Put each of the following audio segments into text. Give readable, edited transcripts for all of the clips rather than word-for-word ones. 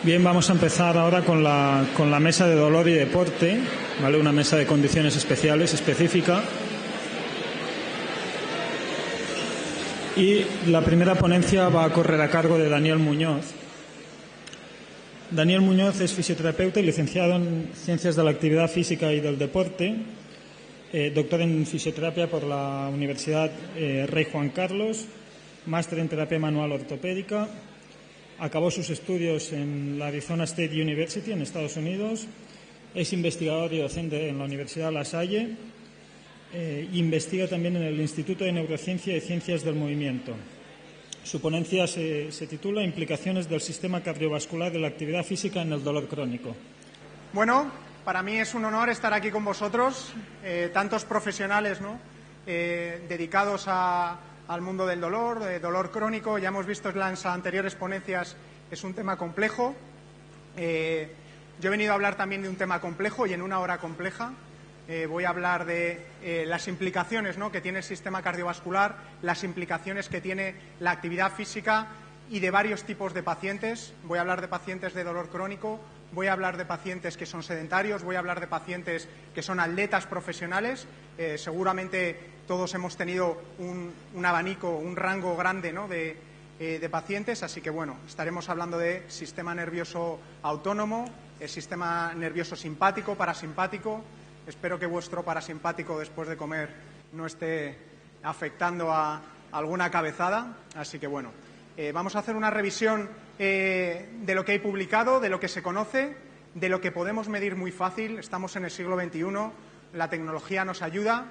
Bien, vamos a empezar ahora con la mesa de dolor y deporte, ¿vale? Una mesa de condiciones especiales, específica. Y la primera ponencia va a correr a cargo de Daniel Muñoz. Daniel Muñoz es fisioterapeuta y licenciado en Ciencias de la Actividad Física y del Deporte, doctor en fisioterapia por la Universidad Rey Juan Carlos, máster en terapia manual ortopédica. Acabó sus estudios en la Arizona State University, en Estados Unidos. Es investigador y docente en la Universidad La Salle. Investiga también en el Instituto de Neurociencia y Ciencias del Movimiento. Su ponencia se titula Implicaciones del sistema cardiovascular de la actividad física en el dolor crónico. Bueno, para mí es un honor estar aquí con vosotros, tantos profesionales, ¿no? Dedicados al mundo del dolor, dolor crónico. Ya hemos visto en las anteriores ponencias, es un tema complejo. Yo he venido a hablar también de un tema complejo y en una hora compleja. Voy a hablar de las implicaciones, ¿no?, que tiene el sistema cardiovascular, las implicaciones que tiene la actividad física y de varios tipos de pacientes. Voy a hablar de pacientes de dolor crónico, voy a hablar de pacientes que son sedentarios, voy a hablar de pacientes que son atletas profesionales. Seguramente todos hemos tenido un abanico, un rango grande, ¿no?, de pacientes, así que bueno, estaremos hablando de sistema nervioso autónomo, el sistema nervioso simpático, parasimpático. Espero que vuestro parasimpático después de comer no esté afectando a alguna cabezada, así que bueno, vamos a hacer una revisión de lo que hay publicado, de lo que se conoce, de lo que podemos medir muy fácil. Estamos en el siglo XXI, la tecnología nos ayuda.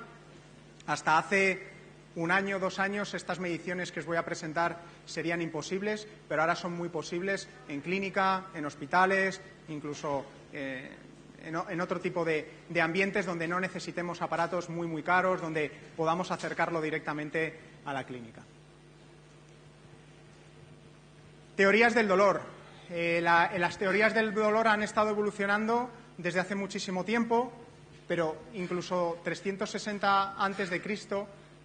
Hasta hace un año, 2 años, estas mediciones que os voy a presentar serían imposibles, pero ahora son muy posibles en clínica, en hospitales, incluso en otro tipo de ambientes donde no necesitemos aparatos muy caros, donde podamos acercarlo directamente a la clínica. Teorías del dolor. Las teorías del dolor han estado evolucionando desde hace muchísimo tiempo, pero incluso 360 a.C.,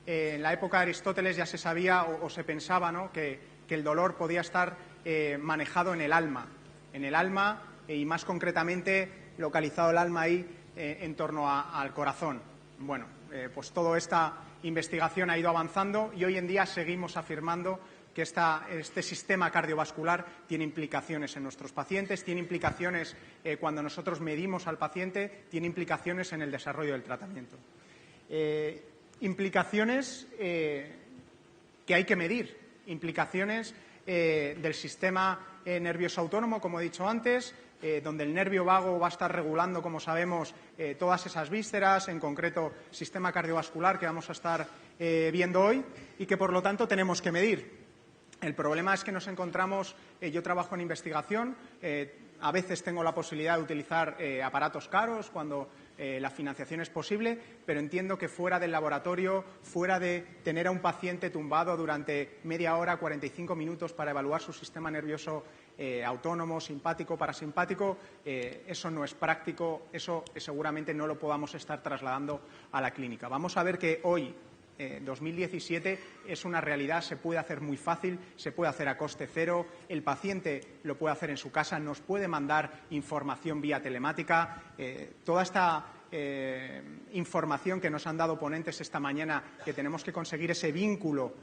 en la época de Aristóteles, ya se sabía o se pensaba, ¿no?, que el dolor podía estar manejado en el alma y más concretamente localizado el alma ahí en torno al corazón. Bueno, pues toda esta investigación ha ido avanzando y hoy en día seguimos afirmando que este sistema cardiovascular tiene implicaciones en nuestros pacientes, tiene implicaciones cuando nosotros medimos al paciente, tiene implicaciones en el desarrollo del tratamiento. Implicaciones que hay que medir, implicaciones del sistema nervioso autónomo, como he dicho antes, donde el nervio vago va a estar regulando, como sabemos, todas esas vísceras, en concreto sistema cardiovascular que vamos a estar viendo hoy y que por lo tanto tenemos que medir. El problema es que nos encontramos, yo trabajo en investigación, a veces tengo la posibilidad de utilizar aparatos caros cuando la financiación es posible, pero entiendo que fuera del laboratorio, fuera de tener a un paciente tumbado durante media hora, 45 minutos para evaluar su sistema nervioso autónomo, simpático, parasimpático, eso no es práctico, eso seguramente no lo podamos estar trasladando a la clínica. Vamos a ver que hoy, 2017, es una realidad, se puede hacer muy fácil, se puede hacer a coste cero, el paciente lo puede hacer en su casa, nos puede mandar información vía telemática. Toda esta información que nos han dado ponentes esta mañana, que tenemos que conseguir ese vínculo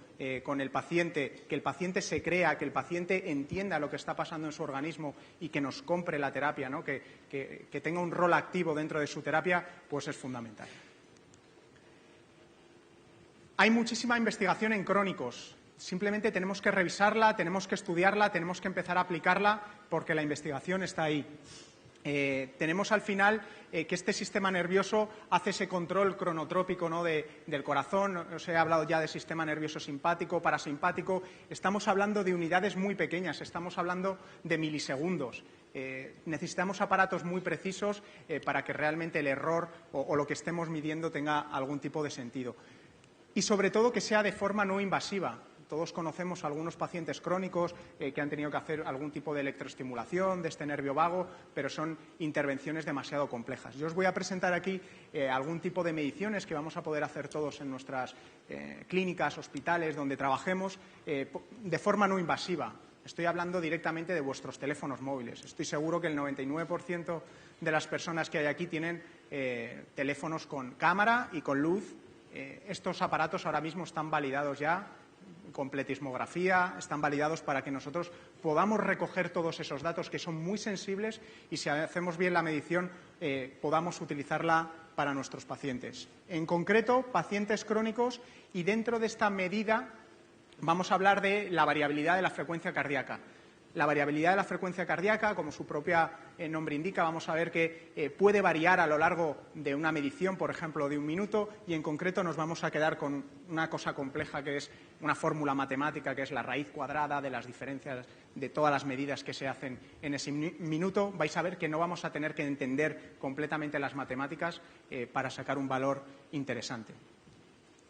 con el paciente, que el paciente se crea, que el paciente entienda lo que está pasando en su organismo y que nos compre la terapia, ¿no?, que tenga un rol activo dentro de su terapia, pues es fundamental. Hay muchísima investigación en crónicos. Simplemente tenemos que revisarla, tenemos que estudiarla, tenemos que empezar a aplicarla porque la investigación está ahí. Tenemos al final que este sistema nervioso hace ese control cronotrópico, ¿no?, del corazón. Os he hablado ya de sistema nervioso simpático, parasimpático. Estamos hablando de unidades muy pequeñas, estamos hablando de milisegundos. Necesitamos aparatos muy precisos para que realmente el error o lo que estemos midiendo tenga algún tipo de sentido. Y sobre todo que sea de forma no invasiva. Todos conocemos a algunos pacientes crónicos que han tenido que hacer algún tipo de electroestimulación de este nervio vago, pero son intervenciones demasiado complejas. Yo os voy a presentar aquí algún tipo de mediciones que vamos a poder hacer todos en nuestras clínicas, hospitales, donde trabajemos, de forma no invasiva. Estoy hablando directamente de vuestros teléfonos móviles. Estoy seguro que el 99% de las personas que hay aquí tienen teléfonos con cámara y con luz. Estos aparatos ahora mismo están validados ya con pletismografía, están validados para que nosotros podamos recoger todos esos datos que son muy sensibles y, si hacemos bien la medición, podamos utilizarla para nuestros pacientes. En concreto, pacientes crónicos, y dentro de esta medida vamos a hablar de la variabilidad de la frecuencia cardíaca. La variabilidad de la frecuencia cardíaca, como su propio nombre indica, vamos a ver que puede variar a lo largo de una medición, por ejemplo, de un minuto, y en concreto nos vamos a quedar con una cosa compleja que es una fórmula matemática, que es la raíz cuadrada de las diferencias de todas las medidas que se hacen en ese minuto. Vais a ver que no vamos a tener que entender completamente las matemáticas para sacar un valor interesante.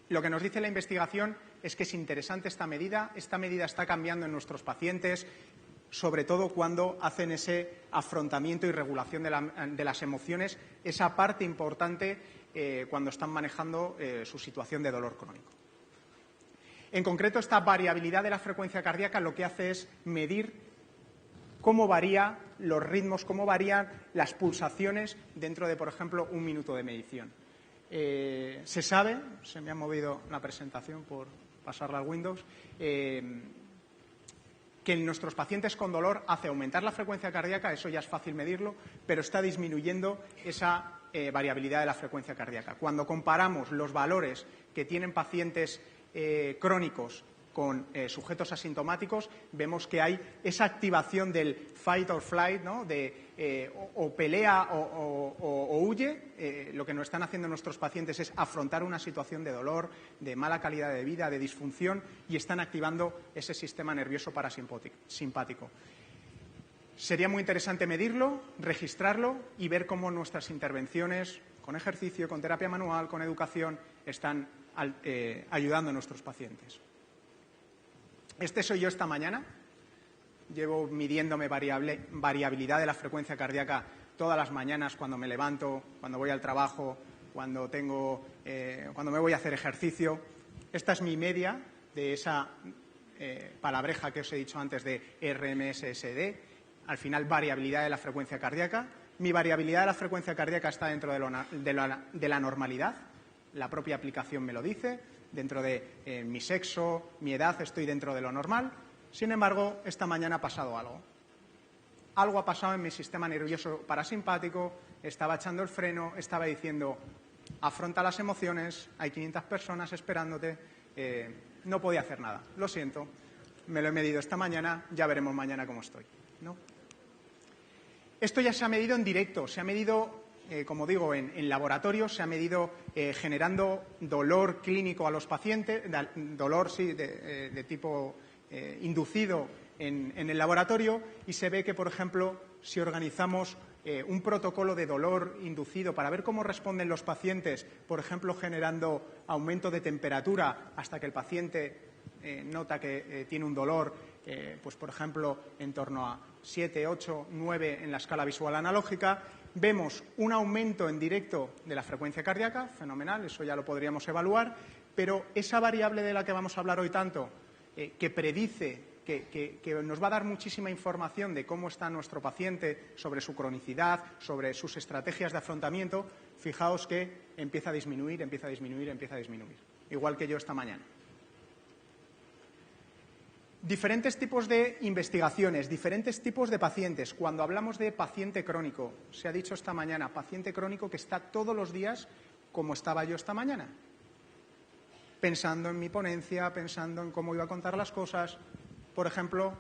Lo que nos dice la investigación es que es interesante esta medida está cambiando en nuestros pacientes, sobre todo cuando hacen ese afrontamiento y regulación de las emociones, esa parte importante cuando están manejando su situación de dolor crónico. En concreto, esta variabilidad de la frecuencia cardíaca lo que hace es medir cómo varían los ritmos, cómo varían las pulsaciones dentro de, por ejemplo, un minuto de medición. Se sabe, se me ha movido la presentación por pasarla al Windows, que en nuestros pacientes con dolor hace aumentar la frecuencia cardíaca, eso ya es fácil medirlo, pero está disminuyendo esa variabilidad de la frecuencia cardíaca. Cuando comparamos los valores que tienen pacientes crónicos con sujetos asintomáticos, vemos que hay esa activación del fight or flight, ¿no? O pelea o huye. Lo que nos están haciendo nuestros pacientes es afrontar una situación de dolor, de mala calidad de vida, de disfunción, y están activando ese sistema nervioso parasimpático. Sería muy interesante medirlo, registrarlo y ver cómo nuestras intervenciones con ejercicio, con terapia manual, con educación, están ayudando a nuestros pacientes. Este soy yo esta mañana. Llevo midiéndome variabilidad de la frecuencia cardíaca todas las mañanas, cuando me levanto, cuando voy al trabajo, cuando me voy a hacer ejercicio. Esta es mi media de esa palabreja que os he dicho antes de RMSSD. Al final, variabilidad de la frecuencia cardíaca. Mi variabilidad de la frecuencia cardíaca está dentro de la normalidad. La propia aplicación me lo dice. Dentro de mi sexo, mi edad, estoy dentro de lo normal. Sin embargo, esta mañana ha pasado algo. Algo ha pasado en mi sistema nervioso parasimpático, estaba echando el freno, estaba diciendo, afronta las emociones, hay 500 personas esperándote, no podía hacer nada. Lo siento, me lo he medido esta mañana, ya veremos mañana cómo estoy, ¿no? Esto ya se ha medido en directo, se ha medido, como digo, en laboratorio, se ha medido generando dolor clínico a los pacientes, dolor sí, de tipo inducido en el laboratorio, y se ve que, por ejemplo, si organizamos un protocolo de dolor inducido para ver cómo responden los pacientes, por ejemplo, generando aumento de temperatura hasta que el paciente nota que tiene un dolor, pues por ejemplo, en torno a 7, 8, 9 en la escala visual analógica, vemos un aumento en directo de la frecuencia cardíaca, fenomenal, eso ya lo podríamos evaluar, pero esa variable de la que vamos a hablar hoy tanto, que predice, que nos va a dar muchísima información de cómo está nuestro paciente, sobre su cronicidad, sobre sus estrategias de afrontamiento, fijaos que empieza a disminuir, igual que yo esta mañana. Diferentes tipos de investigaciones, diferentes tipos de pacientes. Cuando hablamos de paciente crónico, se ha dicho esta mañana, paciente crónico que está todos los días como estaba yo esta mañana, pensando en mi ponencia, pensando en cómo iba a contar las cosas. Por ejemplo,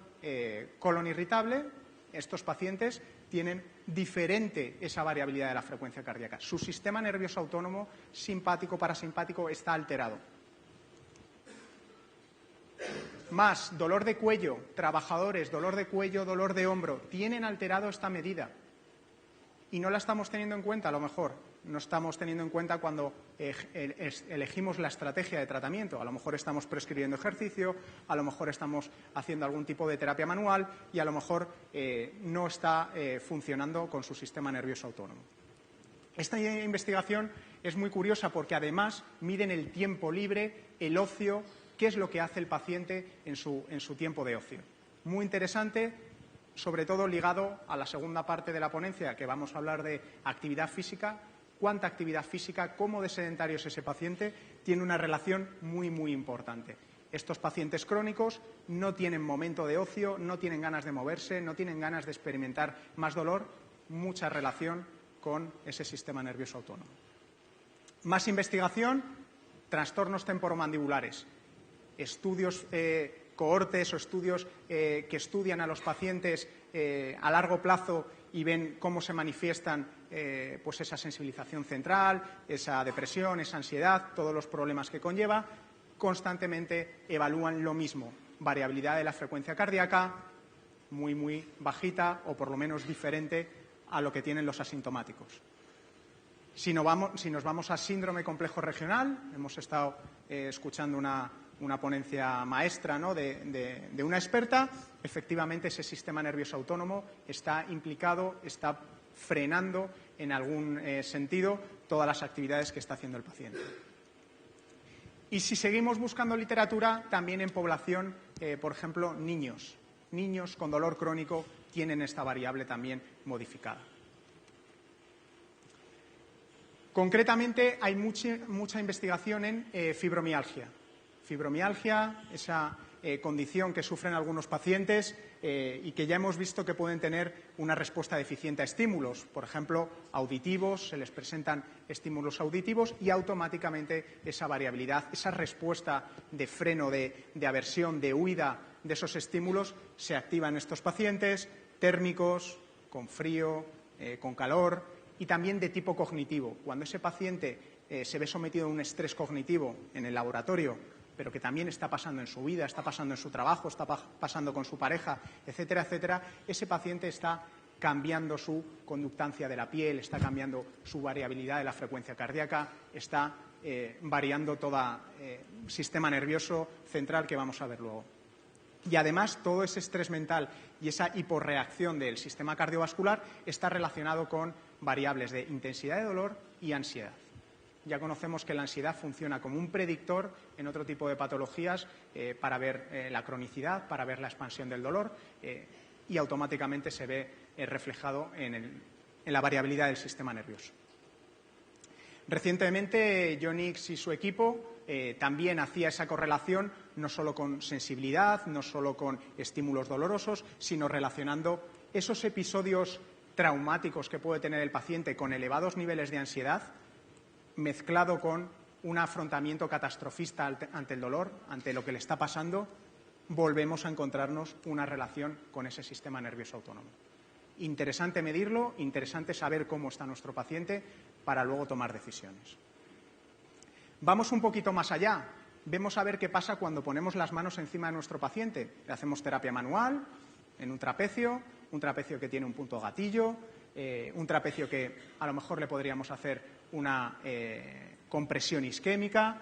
colon irritable, estos pacientes tienen diferente esa variabilidad de la frecuencia cardíaca. Su sistema nervioso autónomo, simpático, parasimpático, está alterado. Más dolor de cuello, trabajadores, dolor de cuello, dolor de hombro, tienen alterado esta medida y no la estamos teniendo en cuenta, a lo mejor. No estamos teniendo en cuenta cuando elegimos la estrategia de tratamiento. A lo mejor estamos prescribiendo ejercicio, a lo mejor estamos haciendo algún tipo de terapia manual y a lo mejor no está funcionando con su sistema nervioso autónomo. Esta investigación es muy curiosa porque además miden el tiempo libre, el ocio, qué es lo que hace el paciente en su tiempo de ocio. muy interesante, sobre todo ligado a la segunda parte de la ponencia, que vamos a hablar de actividad física. Cuánta actividad física, cómo de sedentario es ese paciente, tiene una relación muy, muy importante. Estos pacientes crónicos no tienen momento de ocio, no tienen ganas de moverse, no tienen ganas de experimentar más dolor, mucha relación con ese sistema nervioso autónomo. Más investigación, trastornos temporomandibulares, estudios, cohortes o estudios que estudian a los pacientes a largo plazo y ven cómo se manifiestan pues esa sensibilización central, esa depresión, esa ansiedad, todos los problemas que conlleva. Constantemente evalúan lo mismo, variabilidad de la frecuencia cardíaca muy, muy bajita o por lo menos diferente a lo que tienen los asintomáticos. Si nos vamos a síndrome complejo regional, hemos estado escuchando una ponencia maestra, ¿no?, de una experta. Efectivamente, ese sistema nervioso autónomo está implicado, está frenando en algún sentido todas las actividades que está haciendo el paciente. Y si seguimos buscando literatura, también en población, por ejemplo, niños con dolor crónico tienen esta variable también modificada. Concretamente, hay mucha investigación en fibromialgia. Fibromialgia, esa condición que sufren algunos pacientes y que ya hemos visto que pueden tener una respuesta deficiente a estímulos, por ejemplo, auditivos, se les presentan estímulos auditivos y automáticamente esa variabilidad, esa respuesta de freno, de aversión, de huida de esos estímulos se activa en estos pacientes, térmicos, con frío, con calor y también de tipo cognitivo. Cuando ese paciente se ve sometido a un estrés cognitivo en el laboratorio, pero que también está pasando en su vida, está pasando en su trabajo, está pasando con su pareja, etcétera, etcétera, ese paciente está cambiando su conductancia de la piel, está cambiando su variabilidad de la frecuencia cardíaca, está variando todo el sistema nervioso central que vamos a ver luego. Y además todo ese estrés mental y esa hiporreacción del sistema cardiovascular está relacionado con variables de intensidad de dolor y ansiedad. Ya conocemos que la ansiedad funciona como un predictor en otro tipo de patologías para ver la cronicidad, para ver la expansión del dolor y automáticamente se ve reflejado en la variabilidad del sistema nervioso. Recientemente, John Hicks y su equipo también hacía esa correlación no solo con sensibilidad, no solo con estímulos dolorosos, sino relacionando esos episodios traumáticos que puede tener el paciente con elevados niveles de ansiedad, mezclado con un afrontamiento catastrofista ante el dolor, ante lo que le está pasando, volvemos a encontrarnos una relación con ese sistema nervioso autónomo. Interesante medirlo, interesante saber cómo está nuestro paciente para luego tomar decisiones. Vamos un poquito más allá. Vemos a ver qué pasa cuando ponemos las manos encima de nuestro paciente. Le hacemos terapia manual en un trapecio que tiene un punto gatillo, un trapecio que a lo mejor le podríamos hacer una compresión isquémica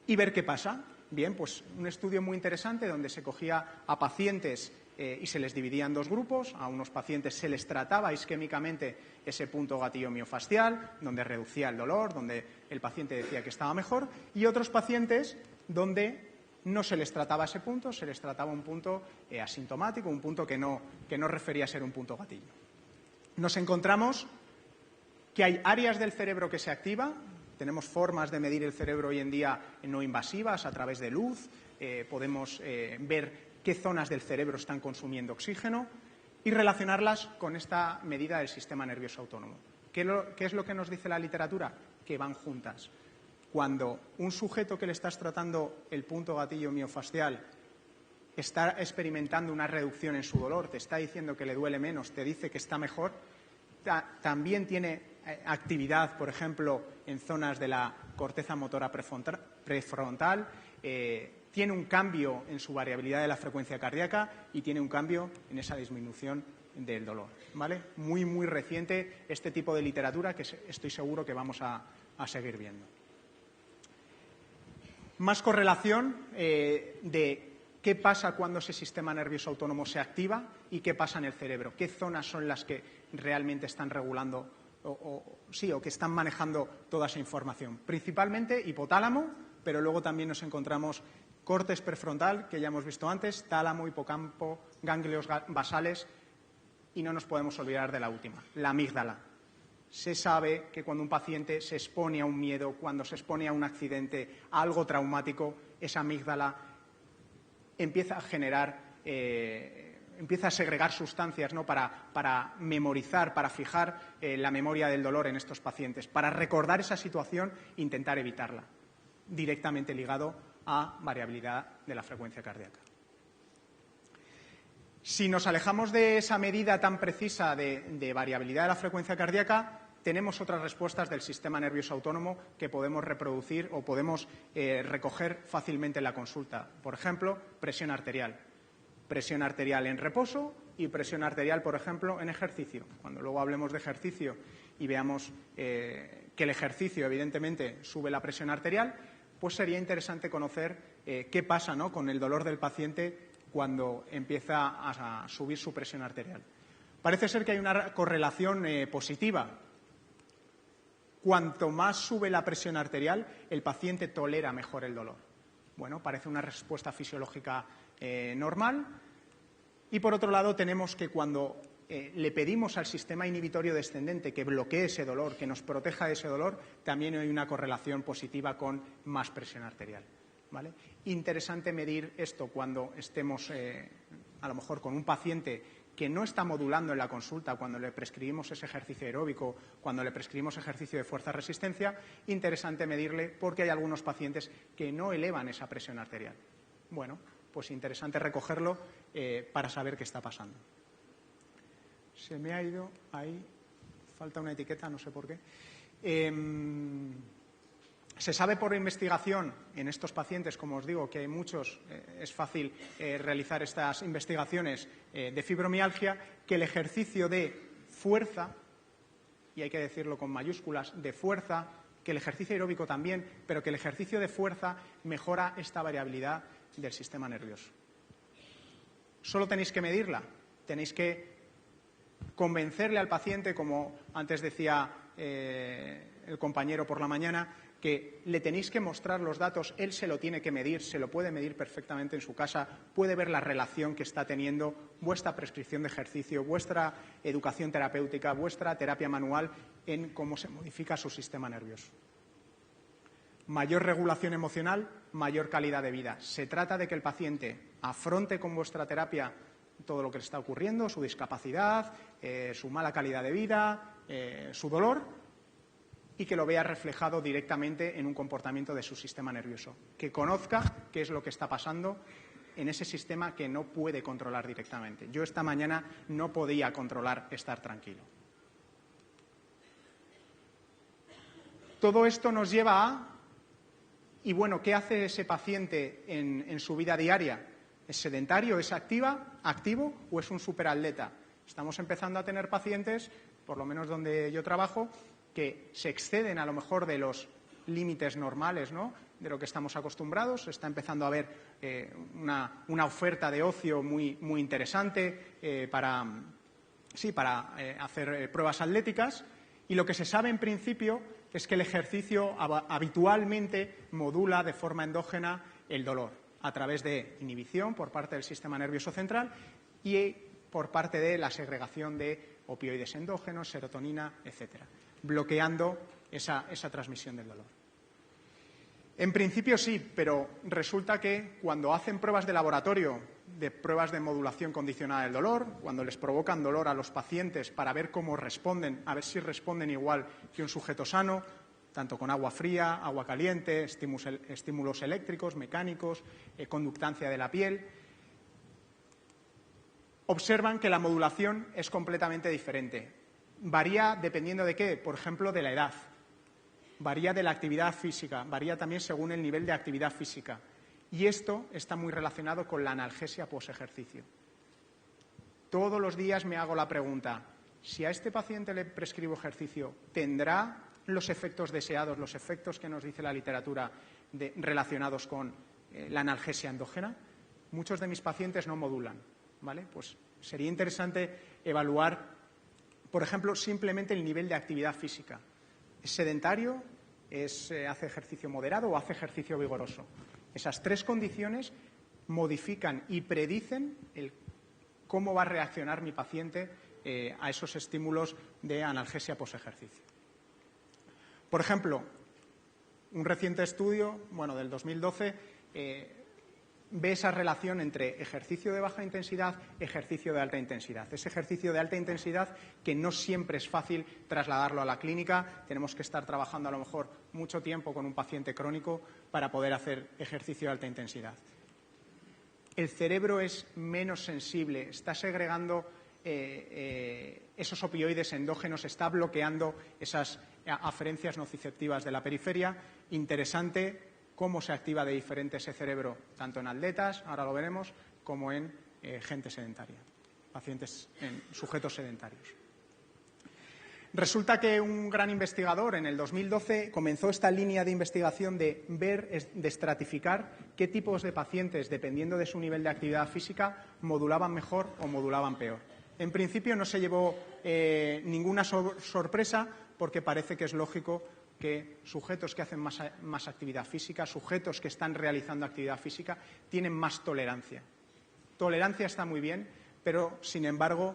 y ver qué pasa. Bien, pues un estudio muy interesante donde se cogía a pacientes y se les dividía en dos grupos. A unos pacientes se les trataba isquémicamente ese punto gatillo miofascial, donde reducía el dolor, donde el paciente decía que estaba mejor, y otros pacientes donde no se les trataba ese punto, se les trataba un punto asintomático, un punto que no refería a ser un punto gatillo. Nos encontramos que hay áreas del cerebro que se activan. Tenemos formas de medir el cerebro hoy en día no invasivas a través de luz. Podemos ver qué zonas del cerebro están consumiendo oxígeno y relacionarlas con esta medida del sistema nervioso autónomo. ¿Qué es lo que nos dice la literatura? Que van juntas. Cuando un sujeto que le estás tratando el punto gatillo miofascial está experimentando una reducción en su dolor, te está diciendo que le duele menos, te dice que está mejor, también tiene actividad, por ejemplo, en zonas de la corteza motora prefrontal, tiene un cambio en su variabilidad de la frecuencia cardíaca y tiene un cambio en esa disminución del dolor, ¿vale? Muy, muy reciente este tipo de literatura que estoy seguro que vamos a seguir viendo. Más correlación de qué pasa cuando ese sistema nervioso autónomo se activa y qué pasa en el cerebro, qué zonas son las que realmente están regulando o que están manejando toda esa información. Principalmente hipotálamo, pero luego también nos encontramos Córtex prefrontal, que ya hemos visto antes, tálamo, hipocampo, ganglios basales, y no nos podemos olvidar de la última, la amígdala. Se sabe que cuando un paciente se expone a un miedo, cuando se expone a un accidente, a algo traumático, esa amígdala empieza a generar, empieza a segregar sustancias, ¿no?, para memorizar, para fijar la memoria del dolor en estos pacientes, para recordar esa situación e intentar evitarla, directamente ligado a variabilidad de la frecuencia cardíaca. Si nos alejamos de esa medida tan precisa de variabilidad de la frecuencia cardíaca, tenemos otras respuestas del sistema nervioso autónomo que podemos reproducir o podemos recoger fácilmente en la consulta. Por ejemplo, presión arterial. Presión arterial en reposo y presión arterial, por ejemplo, en ejercicio. Cuando luego hablemos de ejercicio y veamos que el ejercicio, evidentemente, sube la presión arterial, pues sería interesante conocer qué pasa, ¿no?, con el dolor del paciente cuando empieza a subir su presión arterial. Parece ser que hay una correlación positiva. Cuanto más sube la presión arterial, el paciente tolera mejor el dolor. Bueno, parece una respuesta fisiológica normal. Y por otro lado, tenemos que cuando le pedimos al sistema inhibitorio descendente que bloquee ese dolor, que nos proteja de ese dolor, también hay una correlación positiva con más presión arterial, ¿vale? Interesante medir esto cuando estemos a lo mejor con un paciente que no está modulando en la consulta, cuando le prescribimos ese ejercicio aeróbico, cuando le prescribimos ejercicio de fuerza-resistencia. Interesante medirle porque hay algunos pacientes que no elevan esa presión arterial. Bueno, pues interesante recogerlo para saber qué está pasando. Se me ha ido ahí, falta una etiqueta, no sé por qué. Se sabe por investigación en estos pacientes, como os digo, que hay muchos, es fácil realizar estas investigaciones de fibromialgia, que el ejercicio de fuerza, y hay que decirlo con mayúsculas, de fuerza, que el ejercicio aeróbico también, pero que el ejercicio de fuerza mejora esta variabilidad del sistema nervioso. Solo tenéis que medirla, tenéis que convencerle al paciente, como antes decía el compañero por la mañana, que le tenéis que mostrar los datos, él se lo tiene que medir, se lo puede medir perfectamente en su casa, puede ver la relación que está teniendo vuestra prescripción de ejercicio, vuestra educación terapéutica, vuestra terapia manual en cómo se modifica su sistema nervioso. Mayor regulación emocional, mayor calidad de vida. Se trata de que el paciente afronte con vuestra terapia todo lo que le está ocurriendo, su discapacidad, su mala calidad de vida, su dolor, y que lo vea reflejado directamente en un comportamiento de su sistema nervioso. Que conozca qué es lo que está pasando en ese sistema que no puede controlar directamente. Yo esta mañana no podía controlar estar tranquilo. Todo esto nos lleva a... Y bueno, ¿qué hace ese paciente en su vida diaria? ¿Es sedentario, es activo o es un superatleta? Estamos empezando a tener pacientes, por lo menos donde yo trabajo, que se exceden a lo mejor de los límites normales, ¿no?, de lo que estamos acostumbrados. Está empezando a haber una oferta de ocio muy interesante para hacer pruebas atléticas. Y lo que se sabe en principio es que el ejercicio habitualmente modula de forma endógena el dolor a través de inhibición por parte del sistema nervioso central y por parte de la segregación de opioides endógenos, serotonina, etcétera, bloqueando esa transmisión del dolor. En principio sí, pero resulta que cuando hacen pruebas de laboratorio, de pruebas de modulación condicionada del dolor, cuando les provocan dolor a los pacientes para ver cómo responden, a ver si responden igual que un sujeto sano, tanto con agua fría, agua caliente, estímulos eléctricos, mecánicos, conductancia de la piel, observan que la modulación es completamente diferente. Varía dependiendo de qué, por ejemplo, de la edad. Varía de la actividad física, varía también según el nivel de actividad física. Y esto está muy relacionado con la analgesia posejercicio. Todos los días me hago la pregunta, si a este paciente le prescribo ejercicio, ¿tendrá los efectos deseados, los efectos que nos dice la literatura relacionados con la analgesia endógena? Muchos de mis pacientes no modulan, ¿vale? Pues sería interesante evaluar, por ejemplo, simplemente el nivel de actividad física. ¿Es sedentario? ¿Hace ejercicio moderado o hace ejercicio vigoroso? Esas 3 condiciones modifican y predicen cómo va a reaccionar mi paciente a esos estímulos de analgesia posejercicio. Por ejemplo, un reciente estudio, del 2012, ve esa relación entre ejercicio de baja intensidad y ejercicio de alta intensidad. Ese ejercicio de alta intensidad que no siempre es fácil trasladarlo a la clínica. Tenemos que estar trabajando a lo mejor mucho tiempo con un paciente crónico para poder hacer ejercicio de alta intensidad. El cerebro es menos sensible, está segregando esos opioides endógenos, está bloqueando esas aferencias nociceptivas de la periferia. Interesante cómo se activa de diferente ese cerebro, tanto en atletas, ahora lo veremos, como en gente sedentaria, sujetos sedentarios. Resulta que un gran investigador en el 2012 comenzó esta línea de investigación de estratificar qué tipos de pacientes, dependiendo de su nivel de actividad física, modulaban mejor o modulaban peor. En principio no se llevó ninguna sorpresa, porque parece que es lógico que sujetos que hacen más actividad física, sujetos que están realizando actividad física, tienen más tolerancia. Tolerancia está muy bien, pero, sin embargo,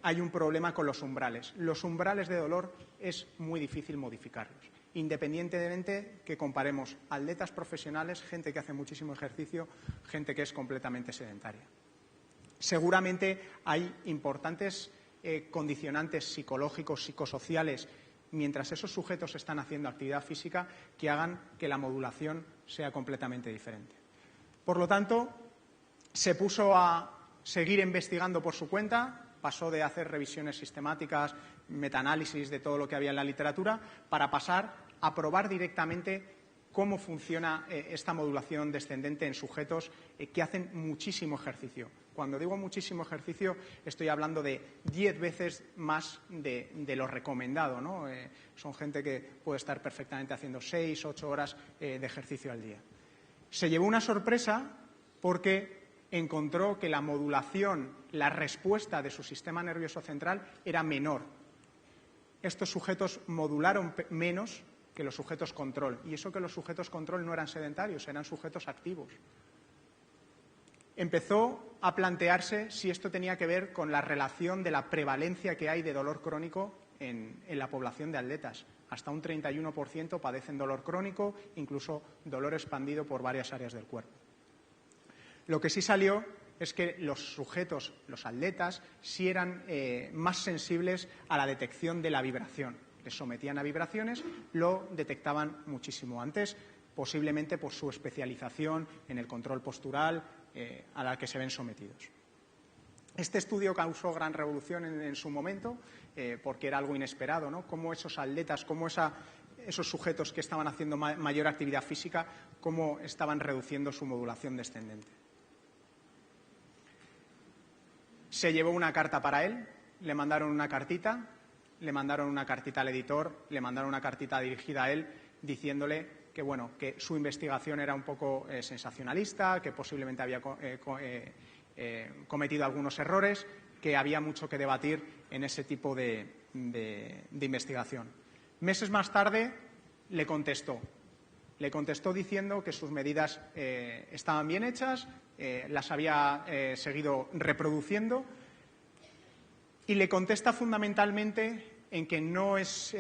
hay un problema con los umbrales. Los umbrales de dolor es muy difícil modificarlos, independientemente que comparemos atletas profesionales, gente que hace muchísimo ejercicio, gente que es completamente sedentaria. Seguramente hay importantes condicionantes psicológicos, psicosociales, mientras esos sujetos están haciendo actividad física, que hagan que la modulación sea completamente diferente. Por lo tanto, se puso a seguir investigando por su cuenta, pasó de hacer revisiones sistemáticas, metaanálisis de todo lo que había en la literatura, para pasar a probar directamente cómo funciona esta modulación descendente en sujetos que hacen muchísimo ejercicio. Cuando digo muchísimo ejercicio, estoy hablando de 10 veces más de lo recomendado, ¿no? Son gente que puede estar perfectamente haciendo 6, 8 horas de ejercicio al día. Se llevó una sorpresa porque encontró que la modulación, la respuesta de su sistema nervioso central era menor. Estos sujetos modularon menos que los sujetos control. Y eso que los sujetos control no eran sedentarios, eran sujetos activos. Empezó a plantearse si esto tenía que ver con la relación de la prevalencia que hay de dolor crónico en la población de atletas. Hasta un 31% padecen dolor crónico, incluso dolor expandido por varias áreas del cuerpo. Lo que sí salió es que los sujetos, los atletas, sí eran más sensibles a la detección de la vibración. Les sometían a vibraciones, lo detectaban muchísimo antes, posiblemente por su especialización en el control postural a la que se ven sometidos. Este estudio causó gran revolución en su momento, porque era algo inesperado, ¿no? Cómo esos atletas, cómo esos sujetos que estaban haciendo mayor actividad física, cómo estaban reduciendo su modulación descendente. Se llevó una carta para él, le mandaron una cartita al editor, le mandaron una cartita dirigida a él diciéndole que su investigación era un poco sensacionalista, que posiblemente había cometido algunos errores, que había mucho que debatir en ese tipo de investigación. Meses más tarde le contestó diciendo que sus medidas estaban bien hechas, las había seguido reproduciendo, y le contesta fundamentalmente en que no es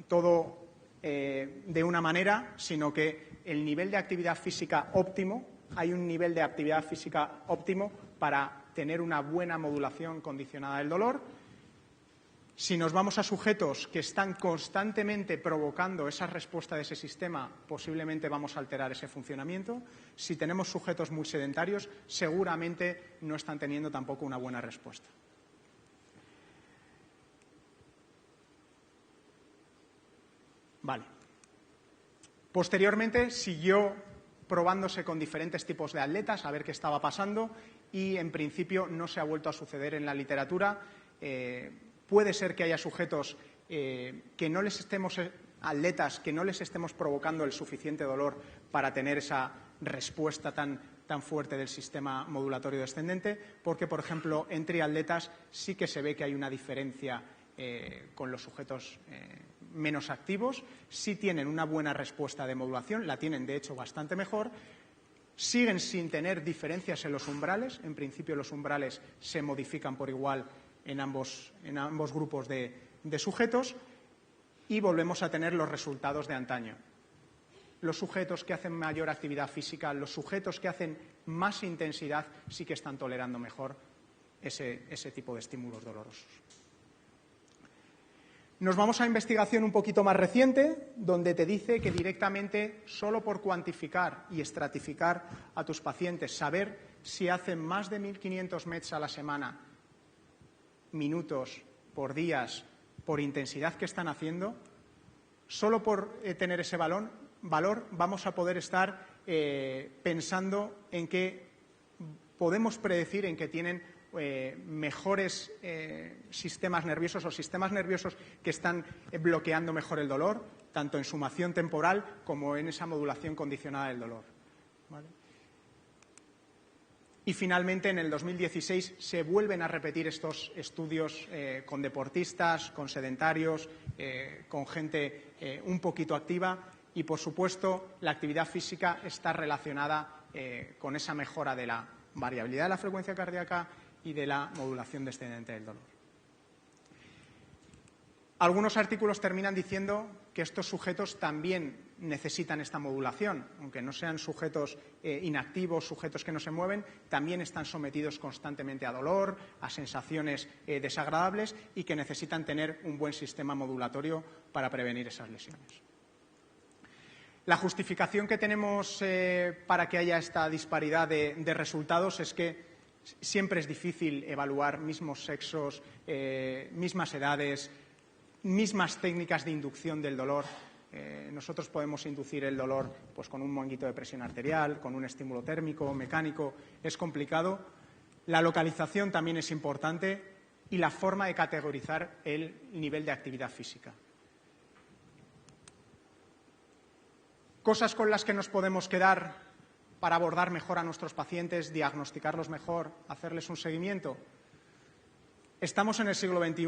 todo de una manera, sino que el nivel de actividad física óptimo, hay un nivel de actividad física óptimo para tener una buena modulación condicionada del dolor. Si nos vamos a sujetos que están constantemente provocando esa respuesta de ese sistema, posiblemente vamos a alterar ese funcionamiento. Si tenemos sujetos muy sedentarios, seguramente no están teniendo tampoco una buena respuesta. Vale. Posteriormente siguió probándose con diferentes tipos de atletas a ver qué estaba pasando y, en principio, no se ha vuelto a suceder en la literatura. Puede ser que haya sujetos atletas que no les estemos provocando el suficiente dolor para tener esa respuesta tan fuerte del sistema modulatorio descendente, porque, por ejemplo, entre atletas sí que se ve que hay una diferencia con los sujetos menos activos. Sí tienen una buena respuesta de modulación, la tienen de hecho bastante mejor. Siguen sin tener diferencias en los umbrales. En principio los umbrales se modifican por igual en ambos grupos de sujetos y volvemos a tener los resultados de antaño. Los sujetos que hacen mayor actividad física, los sujetos que hacen más intensidad, sí que están tolerando mejor ese tipo de estímulos dolorosos. Nos vamos a investigación un poquito más reciente, donde te dice que directamente, solo por cuantificar y estratificar a tus pacientes, saber si hacen más de 1.500 METs a la semana, minutos, por días, por intensidad que están haciendo, solo por tener ese valor vamos a poder estar pensando en que podemos predecir en que tienen mejores sistemas nerviosos o sistemas nerviosos que están bloqueando mejor el dolor, tanto en sumación temporal como en esa modulación condicionada del dolor. ¿Vale? Y finalmente, en el 2016, se vuelven a repetir estos estudios con deportistas, con sedentarios, con gente un poquito activa y, por supuesto, la actividad física está relacionada con esa mejora de la variabilidad de la frecuencia cardíaca y de la modulación descendente del dolor. Algunos artículos terminan diciendo que estos sujetos también necesitan esta modulación, aunque no sean sujetos inactivos, sujetos que no se mueven, también están sometidos constantemente a dolor, a sensaciones desagradables y que necesitan tener un buen sistema modulatorio para prevenir esas lesiones. La justificación que tenemos para que haya esta disparidad de resultados es que siempre es difícil evaluar mismos sexos, mismas edades, mismas técnicas de inducción del dolor. Nosotros podemos inducir el dolor pues, con un manguito de presión arterial, con un estímulo térmico, mecánico. Es complicado. La localización también es importante y la forma de categorizar el nivel de actividad física. Cosas con las que nos podemos quedar para abordar mejor a nuestros pacientes, diagnosticarlos mejor, hacerles un seguimiento. Estamos en el siglo XXI.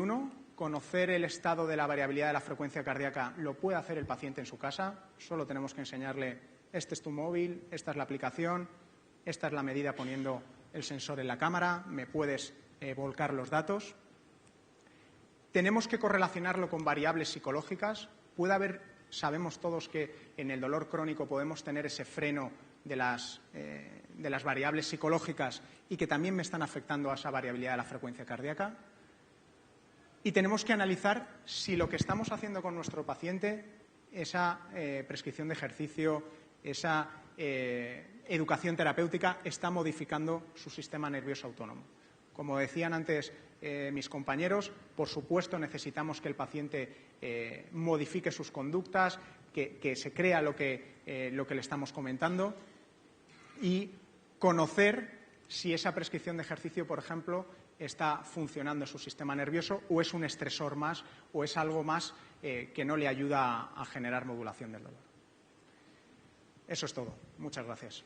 Conocer el estado de la variabilidad de la frecuencia cardíaca lo puede hacer el paciente en su casa. Solo tenemos que enseñarle, este es tu móvil, esta es la aplicación, esta es la medida poniendo el sensor en la cámara, me puedes volcar los datos. Tenemos que correlacionarlo con variables psicológicas. Puede haber, sabemos todos que en el dolor crónico podemos tener ese freno de las variables psicológicas y que también me están afectando a esa variabilidad de la frecuencia cardíaca. Y tenemos que analizar si lo que estamos haciendo con nuestro paciente, esa prescripción de ejercicio, esa educación terapéutica, está modificando su sistema nervioso autónomo. Como decían antes mis compañeros, por supuesto necesitamos que el paciente modifique sus conductas, que se crea lo que le estamos comentando y conocer si esa prescripción de ejercicio, por ejemplo, está funcionando su sistema nervioso o es un estresor más o es algo más que no le ayuda a generar modulación del dolor. Eso es todo. Muchas gracias.